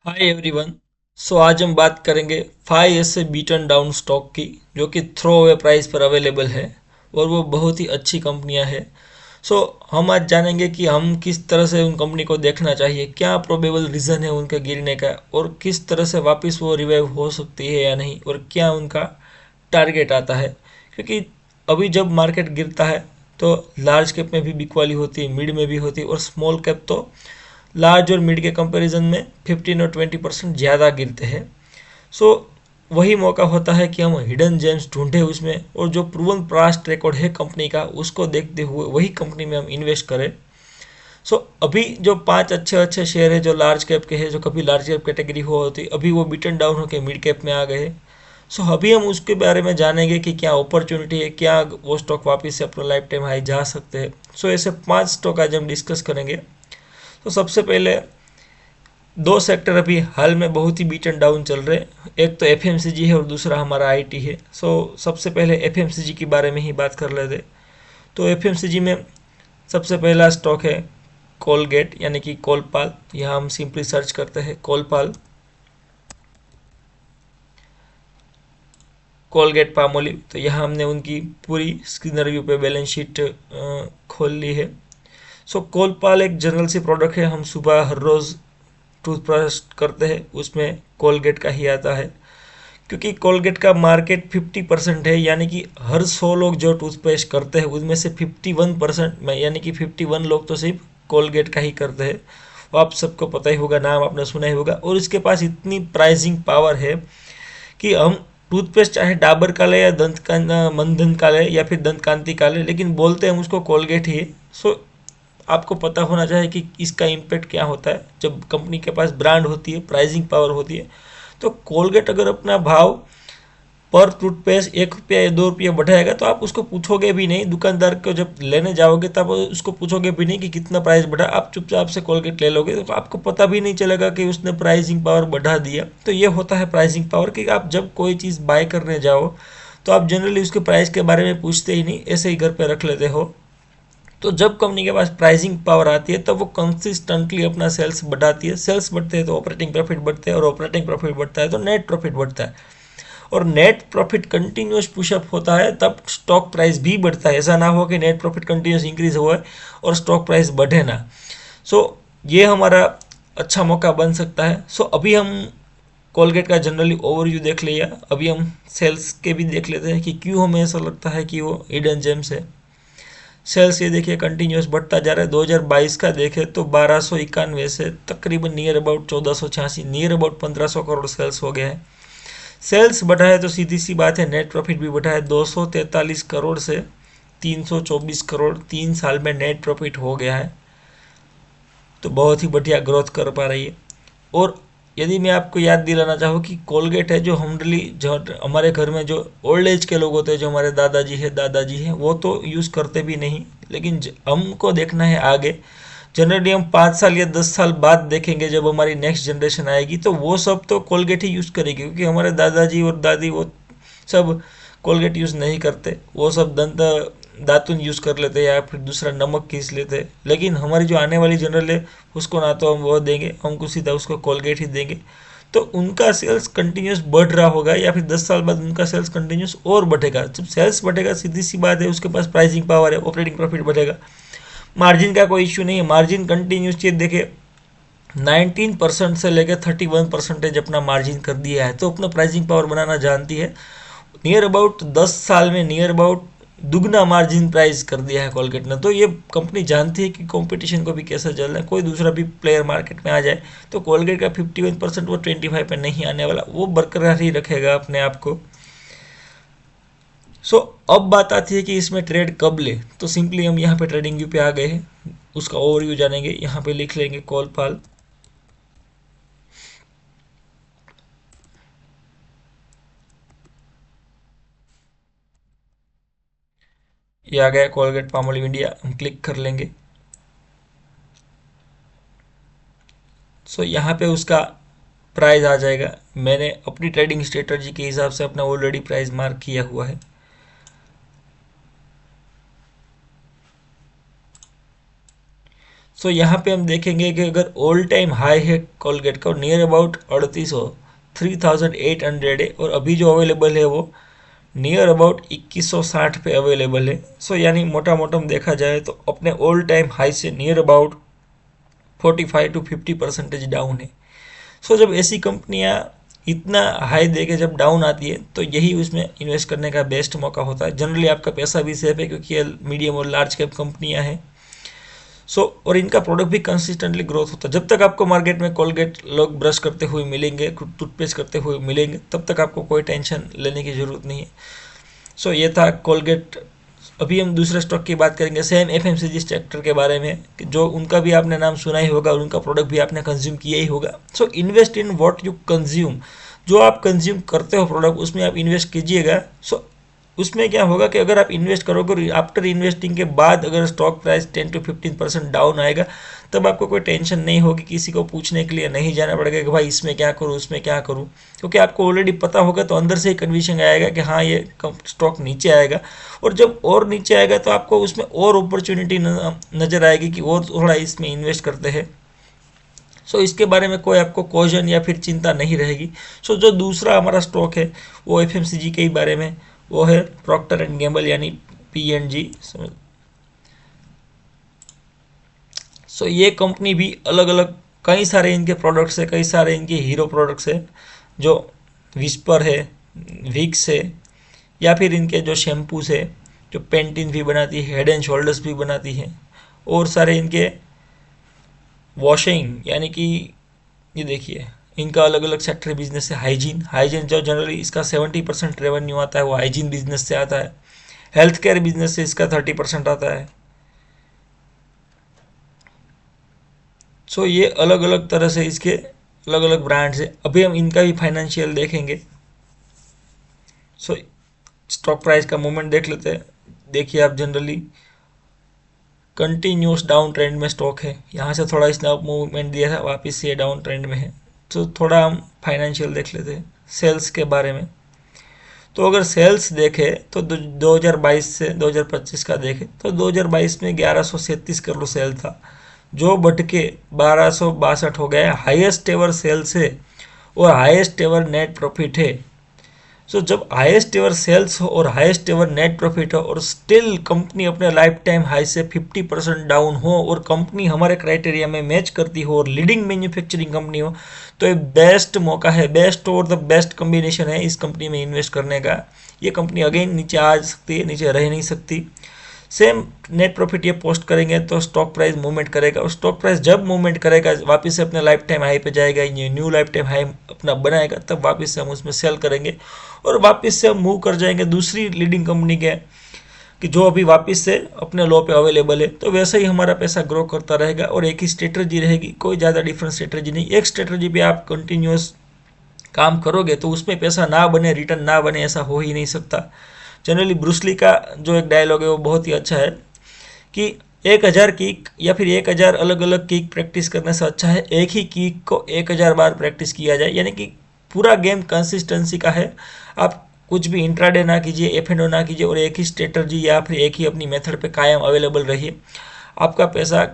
Hi everyone. आज हम बात करेंगे 5 ऐसे बीटन डाउन स्टॉक की जो कि थ्रो अवे प्राइस पर अवेलेबल है और वो बहुत ही अच्छी कंपनियां हैं। हम आज जानेंगे कि हम किस तरह से उन कंपनी को देखना चाहिए, क्या प्रोबेबल रीज़न है उनके गिरने का और किस तरह से वापस वो रिवाइव हो सकती है या नहीं, और क्या उनका टारगेट आता है। क्योंकि अभी जब मार्केट गिरता है तो लार्ज कैप में भी बिकवाली होती है, मिड में भी होती है, और स्मॉल कैप तो लार्ज और मिड के कंपैरिजन में 15 और 20% ज़्यादा गिरते हैं। सो वही मौका होता है कि हम हिडन जेम्स ढूंढे उसमें, और जो प्रूवन पास्ट रिकॉर्ड है कंपनी का उसको देखते हुए वही कंपनी में हम इन्वेस्ट करें। अभी जो 5 अच्छे अच्छे शेयर है जो लार्ज कैप के हैं, जो कभी लार्ज कैप कैटेगरी हो होती, अभी वो बिटन डाउन होकर मिड कैप में आ गए। अभी हम उसके बारे में जानेंगे कि क्या अपॉर्चुनिटी है, क्या वो स्टॉक वापस से अपना लाइफ टाइम हाई जा सकते हैं। ऐसे 5 स्टॉक आज हम डिस्कस करेंगे। सबसे पहले दो सेक्टर अभी हाल में बहुत ही बीटन डाउन चल रहे हैं। एक तो एफएमसीजी है और दूसरा हमारा आईटी है। सबसे पहले एफएमसीजी के बारे में ही बात कर लेते। तो एफएमसीजी में सबसे पहला स्टॉक है कोलगेट, यानी कि कोलपाल। यहाँ हम सिंपली सर्च करते हैं कोलपाल, कोलगेट पामोलिव। तो यहाँ हमने उनकी पूरी स्क्रीन रिव्यू पे बैलेंस शीट खोल ली है। कोलपाल एक जनरल सी प्रोडक्ट है। हम सुबह हर रोज़ टूथब्रश करते हैं, उसमें कोलगेट का ही आता है। क्योंकि कोलगेट का मार्केट 50% है, यानी कि हर 100 लोग जो टूथपेस्ट करते हैं उनमें से 51% में, यानी कि 51 लोग तो सिर्फ कोलगेट का ही करते हैं। वो आप सबको पता ही होगा, नाम आपने सुना ही होगा। और इसके पास इतनी प्राइसिंग पावर है कि हम टूथपेस्ट चाहे डाबर का ले या मंदन का ले या फिर दंत कांति का ले, लेकिन बोलते हैं हम उसको कोलगेट ही है। आपको पता होना चाहिए कि इसका इम्पैक्ट क्या होता है जब कंपनी के पास ब्रांड होती है, प्राइसिंग पावर होती है। तो कोलगेट अगर अपना भाव पर टूथपेस्ट 1 रुपया या 2 रुपया बढ़ाएगा तो आप उसको पूछोगे भी नहीं। दुकानदार को जब लेने जाओगे तब उसको पूछोगे भी नहीं कि कितना प्राइस बढ़ा, आप चुपचाप से कोलगेट ले लोगे। तो आपको पता भी नहीं चलेगा कि उसने प्राइसिंग पावर बढ़ा दिया। तो ये होता है प्राइसिंग पावर, कि आप जब कोई चीज़ बाय करने जाओ तो आप जनरली उसके प्राइस के बारे में पूछते ही नहीं, ऐसे ही घर पे रख लेते हो। तो जब कंपनी के पास प्राइसिंग पावर आती है तब वो कंसिस्टेंटली अपना सेल्स बढ़ाती है। सेल्स बढ़ते हैं तो ऑपरेटिंग प्रॉफिट बढ़ते हैं, और ऑपरेटिंग प्रॉफिट बढ़ता है तो नेट प्रॉफिट बढ़ता है, और नेट प्रॉफिट कंटिन्यूस पुशअप होता है तब स्टॉक प्राइस भी बढ़ता है। ऐसा ना हो कि नेट प्रॉफिट कंटिन्यूस इंक्रीज हुआ और स्टॉक प्राइस बढ़े ना। सो ये हमारा अच्छा मौका बन सकता है। अभी हम कोलगेट का जनरली ओवरव्यू देख लिया, अभी हम सेल्स के भी देख लेते हैं कि क्यों हमें ऐसा लगता है कि वो हिडन जेम्स है। सेल्स ये देखिए कंटिन्यूस बढ़ता जा रहा है। 2022 का देखें तो 1291 से तकरीबन near about 1486, near about 1500 crore sales हो गया है। सेल्स बढ़ा है तो सीधी सी बात है नेट प्रॉफिट भी बढ़ा है। 243 करोड़ से 324 करोड़ 3 साल में नेट प्रॉफिट हो गया है। तो बहुत ही बढ़िया ग्रोथ कर पा रही है। और यदि मैं आपको याद दिलाना चाहूँ कि कोलगेट है जो हमली, जो हमारे घर में जो ओल्ड एज के लोग होते हैं, जो हमारे दादाजी हैं, वो तो यूज़ करते भी नहीं। लेकिन हमको देखना है आगे। जनरली हम 5 साल या 10 साल बाद देखेंगे, जब हमारी नेक्स्ट जनरेशन आएगी तो वो सब तो कोलगेट ही यूज़ करेगी। क्योंकि हमारे दादाजी और दादी वो सब कोलगेट यूज़ नहीं करते, वो सब दंत दातुन यूज़ कर लेते या फिर दूसरा नमक घिस लेते। लेकिन हमारी जो आने वाली जनरल है उसको ना तो हम वो देंगे, हमको सीधा उसको कोलगेट ही देंगे। तो उनका सेल्स कंटिन्यूस बढ़ रहा होगा, या फिर 10 साल बाद उनका सेल्स कंटिन्यूस और बढ़ेगा। जब सेल्स बढ़ेगा सीधी सी बात है उसके पास प्राइसिंग पावर है, ऑपरेटिंग प्रॉफिट बढ़ेगा। मार्जिन का कोई इश्यू नहीं है, मार्जिन कंटिन्यूस चीज देखे 19% से लेकर 31% अपना मार्जिन कर दिया है, तो अपना प्राइसिंग पावर बनाना जानती है। नियर अबाउट 10 साल में नियर अबाउट दुगना मार्जिन प्राइस कर दिया है कोलगेट ने। तो ये कंपनी जानती है कि कंपटीशन को भी कैसे चलना है। कोई दूसरा भी प्लेयर मार्केट में आ जाए तो कोलगेट का 51% वो 25 पे नहीं आने वाला, वो बरकरार ही रखेगा अपने आप को। अब बात आती है कि इसमें ट्रेड कब ले। तो सिंपली हम यहाँ पे ट्रेडिंग व्यू पे आ गए हैं, उसका ओवरव्यू जानेंगे। यहाँ पे लिख लेंगे कॉलपाल। ये आ गया कोलगेट पामोलिव इंडिया, हम क्लिक कर लेंगे। यहाँ पे उसका प्राइस आ जाएगा। मैंने अपनी ट्रेडिंग स्ट्रेटजी के हिसाब से अपना ऑलरेडी प्राइस मार्क किया हुआ है। सो यहाँ पे हम देखेंगे कि अगर ऑल टाइम हाई है कोलगेट का नियर अबाउट 3800 है और अभी जो अवेलेबल है वो नियर अबाउट 2160 पे अवेलेबल है। सो यानी मोटा मोटा देखा जाए तो अपने ऑल टाइम हाई से नियर अबाउट 45 to 50% डाउन है। सो जब ऐसी कंपनियां इतना हाई दे के जब डाउन आती है तो यही उसमें इन्वेस्ट करने का बेस्ट मौका होता है। जनरली आपका पैसा भी सेफ है क्योंकि ये मीडियम और लार्ज कैप कंपनियां हैं। और इनका प्रोडक्ट भी कंसिस्टेंटली ग्रोथ होता है। जब तक आपको मार्केट में कोलगेट लोग ब्रश करते हुए मिलेंगे, टूथपेस्ट करते हुए मिलेंगे, तब तक आपको कोई टेंशन लेने की ज़रूरत नहीं है। ये था कोलगेट। अभी हम दूसरे स्टॉक की बात करेंगे, सेम एफएमसीजी सेक्टर के बारे में, जो उनका भी आपने नाम सुना ही होगा और उनका प्रोडक्ट भी आपने कंज्यूम किया ही होगा। Invest in what you consume. जो आप कंज्यूम करते हो प्रोडक्ट, उसमें आप इन्वेस्ट कीजिएगा। उसमें क्या होगा कि अगर आप इन्वेस्ट करोगे और आफ्टर इन्वेस्टिंग के बाद अगर स्टॉक प्राइस 10 to 15% डाउन आएगा, तब आपको कोई टेंशन नहीं होगी, किसी को पूछने के लिए नहीं जाना पड़ेगा कि भाई इसमें क्या करूँ, उसमें क्या करूँ, क्योंकि आपको ऑलरेडी पता होगा। तो अंदर से ही कन्विक्शन आएगा कि हाँ ये स्टॉक नीचे आएगा, और जब और नीचे आएगा तो आपको उसमें और अपॉर्चुनिटी नज़र आएगी कि और थोड़ा इसमें इन्वेस्ट करते हैं। इसके बारे में कोई आपको कॉशन या फिर चिंता नहीं रहेगी। जो दूसरा हमारा स्टॉक है वो एफएमसीजी के ही बारे में, वो है प्रॉक्टर एंड गैम्बल यानी P&G। ये कंपनी भी अलग अलग कई सारे इनके प्रोडक्ट्स है, कई सारे इनके हीरो प्रोडक्ट्स है, जो विस्पर है, विक्स है, या फिर इनके जो शैम्पूस है, जो पेंटिन भी बनाती है, हेड एंड शोल्डर्स भी बनाती है, और सारे इनके वॉशिंग यानी कि ये देखिए इनका अलग अलग सेक्टर बिजनेस है। हाइजीन जो जनरली इसका 70% रेवेन्यू आता है वो हाइजीन बिजनेस से आता है। हेल्थ केयर बिजनेस से इसका 30% आता है। ये अलग अलग तरह से इसके अलग अलग ब्रांड्स है। अभी हम इनका भी फाइनेंशियल देखेंगे। स्टॉक प्राइस का मूवमेंट देख लेते हैं। देखिए आप जनरली कंटिन्यूस डाउन ट्रेंड में स्टॉक है, यहाँ से थोड़ा इसने अप मूवमेंट दिया था, वापस से डाउन ट्रेंड में है। थोड़ा हम फाइनेंशियल देख लेते हैं सेल्स के बारे में। अगर सेल्स देखें तो 2022 से 2025 का देखें तो 2022 में 1137 करोड़ सेल था, जो बढ़ के 1262 हो गया है। हाईएस्ट एवर सेल्स है और हाईएस्ट एवर नेट प्रॉफिट है। जब हाईएस्ट एवर सेल्स हो और हाईएस्ट एवर नेट प्रॉफिट हो और स्टिल कंपनी अपने लाइफ टाइम हाई से 50% डाउन हो और कंपनी हमारे क्राइटेरिया में मैच करती हो और लीडिंग मैन्युफैक्चरिंग कंपनी हो, तो ये बेस्ट मौका है, बेस्ट और द बेस्ट कॉम्बिनेशन है इस कंपनी में इन्वेस्ट करने का। ये कंपनी अगेन नीचे आ सकती है, नीचे रह नहीं सकती। सेम नेट प्रॉफिट ये पोस्ट करेंगे तो स्टॉक प्राइस मूवमेंट करेगा, और स्टॉक प्राइस जब मूवमेंट करेगा वापस से अपने लाइफ टाइम हाई पे जाएगा, ये न्यू लाइफ टाइम हाई अपना बनाएगा, तब वापस से हम उसमें सेल करेंगे और वापस से हम मूव कर जाएंगे दूसरी लीडिंग कंपनी के कि जो अभी वापस से अपने लो पे अवेलेबल है। तो वैसे ही हमारा पैसा ग्रो करता रहेगा और एक ही स्ट्रेटजी रहेगी, कोई ज़्यादा डिफरेंट स्ट्रेटजी नहीं। एक स्ट्रेटजी पे आप कंटिन्यूस काम करोगे तो उसमें पैसा ना बने, रिटर्न ना बने, ऐसा हो ही नहीं सकता। जनरली ब्रूसली का जो एक डायलॉग है वो बहुत ही अच्छा है कि 1000 किक या फिर 1000 अलग अलग किक प्रैक्टिस करने से अच्छा है एक ही किक को 1000 बार प्रैक्टिस किया जाए। यानी कि पूरा गेम कंसिस्टेंसी का है। आप कुछ भी इंट्राडे ना कीजिए, एफ&ओ ना कीजिए और एक ही स्ट्रेटजी या फिर एक ही अपनी मेथड पे कायम अवेलेबल रहिए। आपका पैसा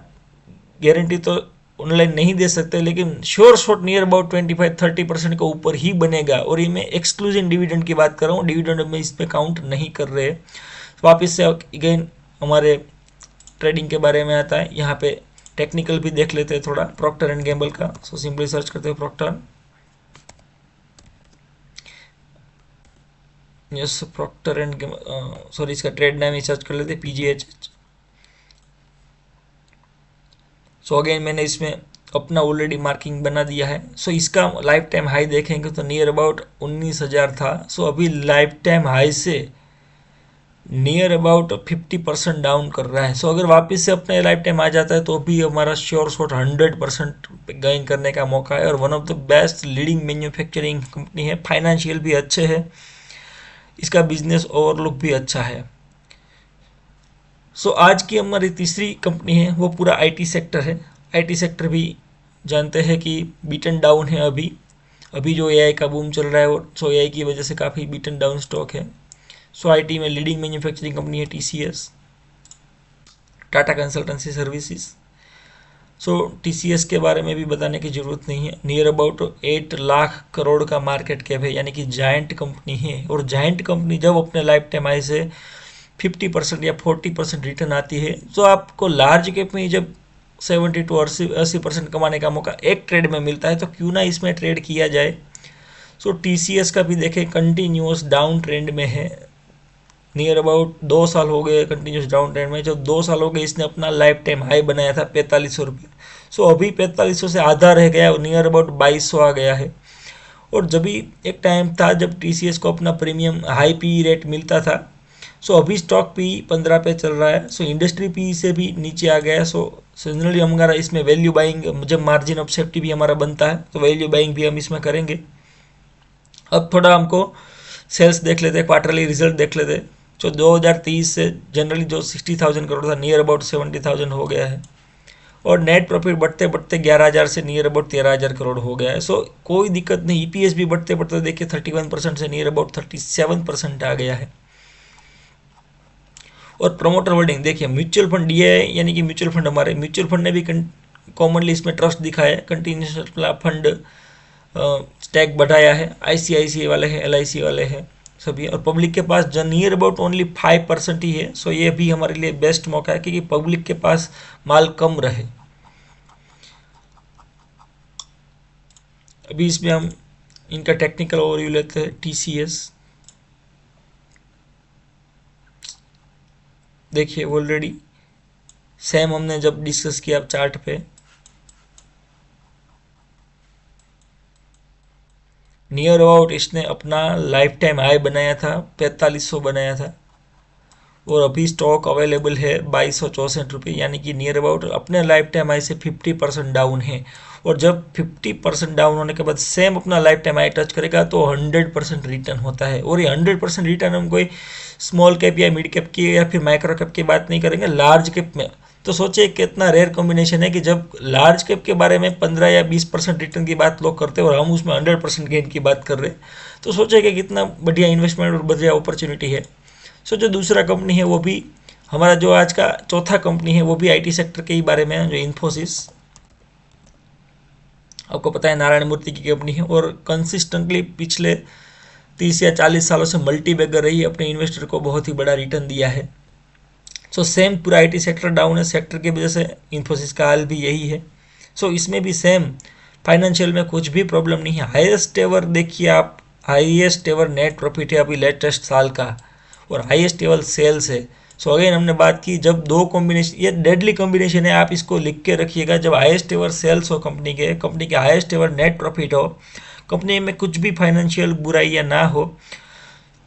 गारंटी तो ऑनलाइन नहीं दे सकते, लेकिन श्योर शॉट नियर अबाउट 25-30% के ऊपर ही बनेगा। और ये मैं एक्सक्लूसिव डिविडेंड की बात कर रहा हूँ, डिविडेंड में इस पे काउंट नहीं कर रहे। वापस से अगेन हमारे ट्रेडिंग के बारे में आता है। यहाँ पे टेक्निकल भी देख लेते हैं थोड़ा प्रॉक्टर एंड गैम्बल का। सिंपली सर्च करते हैं Procter, yes Procter and Gamble, sorry इसका ट्रेड नाम ही सर्च कर लेते PGH। अगेन मैंने इसमें अपना ऑलरेडी मार्किंग बना दिया है। इसका लाइफ टाइम हाई देखेंगे तो नियर अबाउट 19,000 था। अभी लाइफ टाइम हाई से नियर अबाउट 50% डाउन कर रहा है। अगर वापस से अपने लाइफ टाइम आ जाता है तो भी हमारा श्योर शॉट 100% गेन करने का मौका है। और one of the best leading manufacturing company है, फाइनेंशियल भी अच्छे है, इसका बिजनेस ओवरलुक भी अच्छा है। आज की हमारी तीसरी कंपनी है वो पूरा IT सेक्टर है। IT सेक्टर भी जानते हैं कि बीटन डाउन है। अभी जो AI का बूम चल रहा है वो AI की वजह से काफ़ी बीटन डाउन स्टॉक है। IT में लीडिंग मैन्युफैक्चरिंग कंपनी है TCS, टाटा कंसल्टेंसी सर्विसेज। सो टीसीएस के बारे में भी बताने की ज़रूरत नहीं है। नियर अबाउट 8 लाख करोड़ का मार्केट कैप है, यानी कि जायंट कंपनी है। और जायंट कंपनी जब अपने लाइफ टाइम हाई से 50% या 40% रिटर्न आती है, तो आपको लार्ज कैप में जब 70 to 80% कमाने का मौका एक ट्रेड में मिलता है, तो क्यों ना इसमें ट्रेड किया जाए। सो टीसीएस का भी देखें कंटिन्यूस डाउन ट्रेंड में है। नियर अबाउट 2 साल हो गए कंटिन्यूस डाउन ट्रेंड में। जब 2 साल हो गए, इसने अपना लाइफ टाइम हाई बनाया था 4500 रुपये। सो अभी 4500 से आधा रह गया और नियर अबाउट 2200 आ गया है। और जब भी एक टाइम था जब टीसीएस को अपना प्रीमियम हाई पी रेट मिलता था। सो अभी स्टॉक पी 15 पे चल रहा है। सो इंडस्ट्री पी से भी नीचे आ गया है। सो जनरली हमारा इसमें वैल्यू बाइंग, जब मार्जिन ऑफ सेफ्टी भी हमारा बनता है, तो वैल्यू बाइंग भी हम इसमें करेंगे। अब थोड़ा हमको सेल्स देख लेते हैं, क्वार्टरली रिजल्ट देख लेते हैं। जो 2023 से जनरली जो 60,000 करोड़ था, नियर अबाउट 70,000 हो गया है। और नेट प्रॉफिट बढ़ते बढ़ते 11,000 से नियर अबाउट 13,000 करोड़ हो गया है। सो कोई दिक्कत नहीं। ईपीएस भी बढ़ते बढ़ते देखिए 31% से नियर अबाउट 37% आ गया है। और प्रमोटर होल्डिंग देखिए, म्यूचुअल फंड ये है, यानी कि म्यूचुअल फंड हमारे म्यूचुअल फंड ने भी कॉमनली इसमें ट्रस्ट दिखाया है, कंटिन्यूस फंड स्टैक बढ़ाया है। आईसीआईसीआई वाले हैं, एलआईसी वाले हैं सभी। और पब्लिक के पास जो नियर अबाउट ओनली 5% ही है। सो ये भी हमारे लिए बेस्ट मौका है, क्योंकि पब्लिक के पास माल कम रहे। अभी इसमें हम इनका टेक्निकल ओवरव्यू लेते हैं। टीसीएस देखिए, ऑलरेडी सेम हमने जब डिस्कस किया चार्ट पे, नियर अबाउट इसने अपना लाइफ टाइम हाई बनाया था, 4500 बनाया था। और अभी स्टॉक अवेलेबल है 2264 रुपये, यानी कि नियर अबाउट अपने लाइफ टाइम हाई से 50% डाउन है। और जब 50% डाउन होने के बाद सेम अपना लाइफ टाइम हाई टच करेगा, तो 100% रिटर्न होता है। और ये 100% रिटर्न हम कोई स्मॉल कैप या मिड कैप की या फिर माइक्रो कैप की बात नहीं करेंगे, लार्ज कैप में। तो सोचिए कितना रेयर कॉम्बिनेशन है कि जब लार्ज कैप के बारे में 15 या 20% रिटर्न की बात लोग करते हैं और हम उसमें 100% गेन की बात कर रहे हैं। तो सोचिए कि कितना बढ़िया इन्वेस्टमेंट और बढ़िया अपॉर्चुनिटी है। सो जो दूसरा कंपनी है वो भी हमारा, जो आज का चौथा कंपनी है, वो भी आईटी सेक्टर के ही बारे में है, जो इन्फोसिस। आपको पता है नारायण मूर्ति की कंपनी है और कंसिस्टेंटली पिछले 30 या 40 सालों से मल्टी बैगर रही, अपने इन्वेस्टर को बहुत ही बड़ा रिटर्न दिया है। सो सेम पूरा आईटी सेक्टर डाउन है, सेक्टर की वजह से इन्फोसिस का हाल भी यही है। सो इसमें भी सेम फाइनेंशियल में कुछ भी प्रॉब्लम नहीं है। हाईएस्ट एवर देखिए आप, हाईएस्ट एवर नेट प्रॉफिट है अभी लेटेस्ट साल का, और हाईएस्ट एवर सेल्स है। सो अगेन हमने बात की, जब दो कॉम्बिनेशन, ये डेडली कॉम्बिनेशन है, आप इसको लिख के रखिएगा। जब हाईएस्ट एवर सेल्स हो कंपनी के हाईएस्ट एवर नेट प्रॉफिट हो, कंपनी में कुछ भी फाइनेंशियल बुराइयाँ ना हो,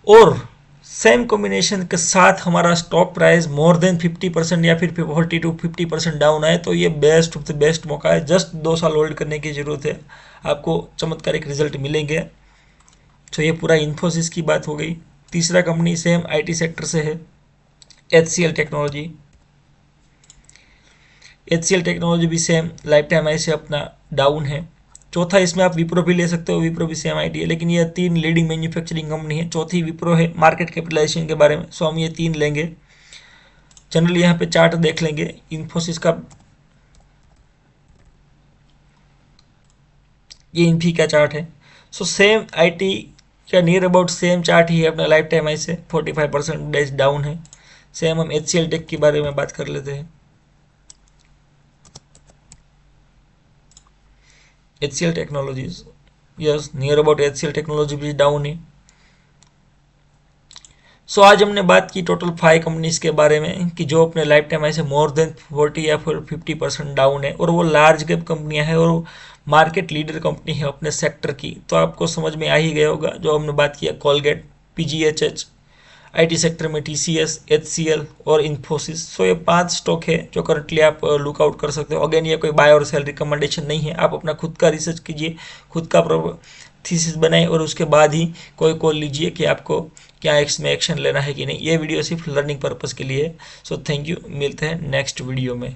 और सेम कॉम्बिनेशन के साथ हमारा स्टॉक प्राइस मोर देन 50% या फिर 40 to 50% डाउन आए, तो ये बेस्ट ऑफ द बेस्ट मौका है। जस्ट 2 साल होल्ड करने की ज़रूरत है, आपको चमत्कारिक रिजल्ट मिलेंगे। तो ये पूरा इन्फोसिस की बात हो गई। तीसरा कंपनी सेम आईटी सेक्टर से है, HCL टेक्नोलॉजी। HCL टेक्नोलॉजी भी सेम लाइफ टाइम हाई से अपना डाउन है। चौथा इसमें आप विप्रो भी ले सकते हो, विप्रो भी सेम आईटी है, लेकिन ये 3 लीडिंग मैन्युफैक्चरिंग कंपनी है। चौथी विप्रो है। मार्केट कैपिटलाइजेशन के बारे में सो हम ये 3 लेंगे। जनरली यहाँ पे चार्ट देख लेंगे इन्फोसिस का, ये इन्फी का चार्ट है। सो सेम आईटी का नियर अबाउट सेम चार्ट ही है अपना लाइफ टाइम हाई से, 45% डेज डाउन है। सेम हम HCL टेक के बारे में बात कर लेते हैं। HCL technologies, yes, near about HCL technology भी डाउन है। सो आज हमने बात की टोटल 5 कंपनीज के बारे में, कि जो अपने लाइफ टाइम ऐसे मोर देन 40 या फिर 50% डाउन है, और वो लार्ज कैप कंपनियां हैं और मार्केट लीडर कंपनी है अपने सेक्टर की। तो आपको समझ में आ ही गया होगा। जो हमने बात किया कोलगेट, PGHH, आईटी सेक्टर में TCS, HCL और इन्फोसिस। सो ये 5 स्टॉक है जो करंटली आप लुकआउट कर सकते हो। अगेन ये कोई बाय और सेल रिकमेंडेशन नहीं है, आप अपना खुद का रिसर्च कीजिए, खुद का थीसिस बनाए और उसके बाद ही कोई कॉल लीजिए कि आपको क्या इसमें एक्शन लेना है कि नहीं। ये वीडियो सिर्फ लर्निंग पर्पज़ के लिए है। सो थैंक यू, मिलते हैं नेक्स्ट वीडियो में।